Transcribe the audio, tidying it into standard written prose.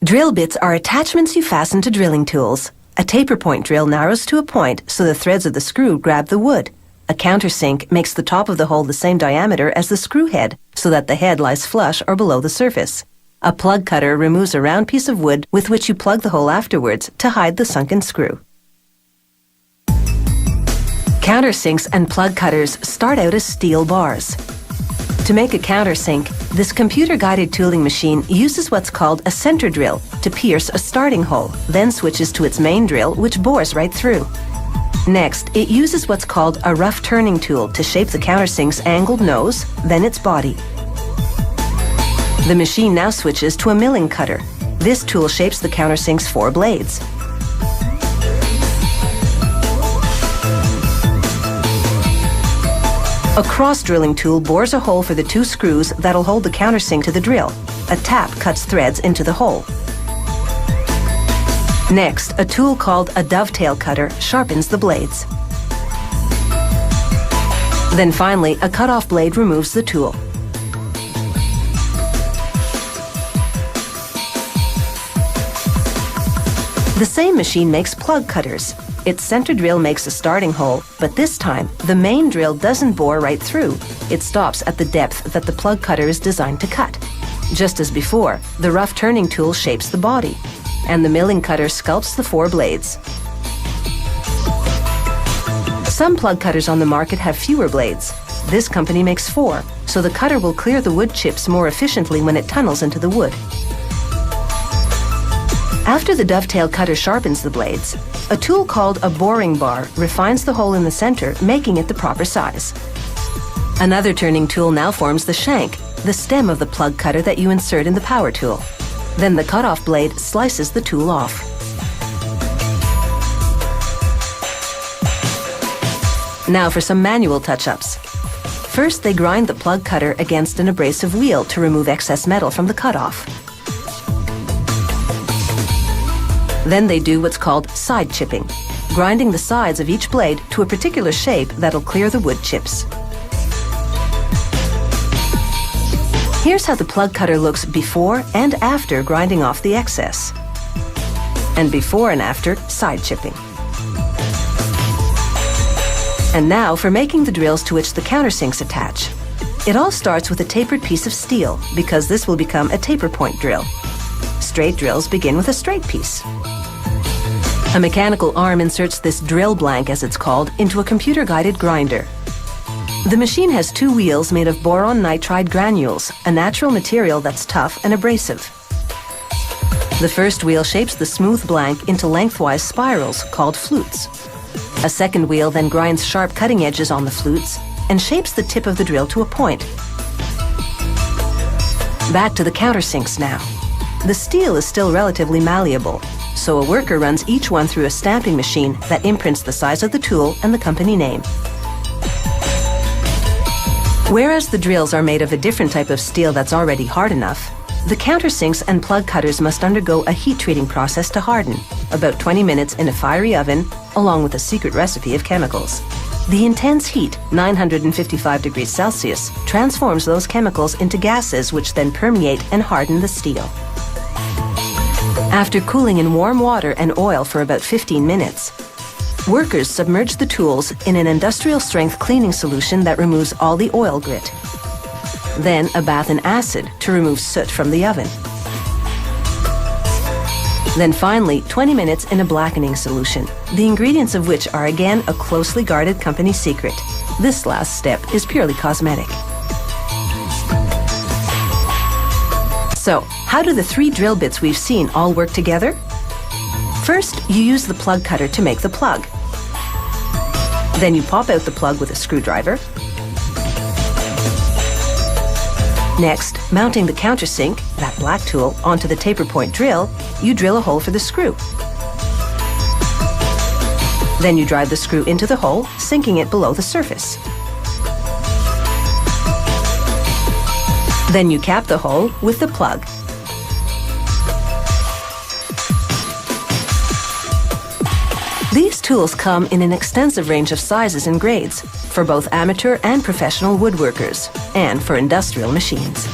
Drill bits are attachments you fasten to drilling tools. A taper point drill narrows to a point so the threads of the screw grab the wood. A countersink makes the top of the hole the same diameter as the screw head so that the head lies flush or below the surface. A plug cutter removes a round piece of wood with which you plug the hole afterwards to hide the sunken screw. Countersinks and plug cutters start out as steel bars. To make a countersink, this computer-guided tooling machine uses what's called a center drill to pierce a starting hole, then switches to its main drill, which bores right through. Next, it uses what's called a rough turning tool to shape the countersink's angled nose, then its body. The machine now switches to a milling cutter. This tool shapes the countersink's 4 blades. A cross-drilling tool bores a hole for the 2 screws that'll hold the countersink to the drill. A tap cuts threads into the hole. Next, a tool called a dovetail cutter sharpens the blades. Then finally, a cut-off blade removes the tool. The same machine makes plug cutters. Its center drill makes a starting hole, but this time, the main drill doesn't bore right through. It stops at the depth that the plug cutter is designed to cut. Just as before, the rough turning tool shapes the body, and the milling cutter sculpts the 4 blades. Some plug cutters on the market have fewer blades. This company makes 4, so the cutter will clear the wood chips more efficiently when it tunnels into the wood. After the dovetail cutter sharpens the blades, a tool called a boring bar refines the hole in the center, making it the proper size. Another turning tool now forms the shank, the stem of the plug cutter that you insert in the power tool. Then the cut-off blade slices the tool off. Now for some manual touch-ups. First, they grind the plug cutter against an abrasive wheel to remove excess metal from the cut-off. Then they do what's called side chipping, grinding the sides of each blade to a particular shape that'll clear the wood chips. Here's how the plug cutter looks before and after grinding off the excess, and before and after side chipping. And now for making the drills to which the countersinks attach. It all starts with a tapered piece of steel, because this will become a taper point drill. Straight drills begin with a straight piece. A mechanical arm inserts this drill blank, as it's called, into a computer-guided grinder. The machine has 2 wheels made of boron nitride granules, a natural material that's tough and abrasive. The first wheel shapes the smooth blank into lengthwise spirals called flutes. A second wheel then grinds sharp cutting edges on the flutes and shapes the tip of the drill to a point. Back to the countersinks now. The steel is still relatively malleable, so a worker runs each one through a stamping machine that imprints the size of the tool and the company name. Whereas the drills are made of a different type of steel that's already hard enough, the countersinks and plug cutters must undergo a heat treating process to harden, about 20 minutes in a fiery oven, along with a secret recipe of chemicals. The intense heat, 955 degrees Celsius, transforms those chemicals into gases which then permeate and harden the steel. After cooling in warm water and oil for about 15 minutes, workers submerge the tools in an industrial-strength cleaning solution that removes all the oil grit. Then a bath in acid to remove soot from the oven. Then finally, 20 minutes in a blackening solution, the ingredients of which are again a closely guarded company secret. This last step is purely cosmetic. So, how do the 3 drill bits we've seen all work together? First, you use the plug cutter to make the plug. Then you pop out the plug with a screwdriver. Next, mounting the countersink, that black tool, onto the taper point drill, you drill a hole for the screw. Then you drive the screw into the hole, sinking it below the surface. Then you cap the hole with the plug. These tools come in an extensive range of sizes and grades for both amateur and professional woodworkers, and for industrial machines.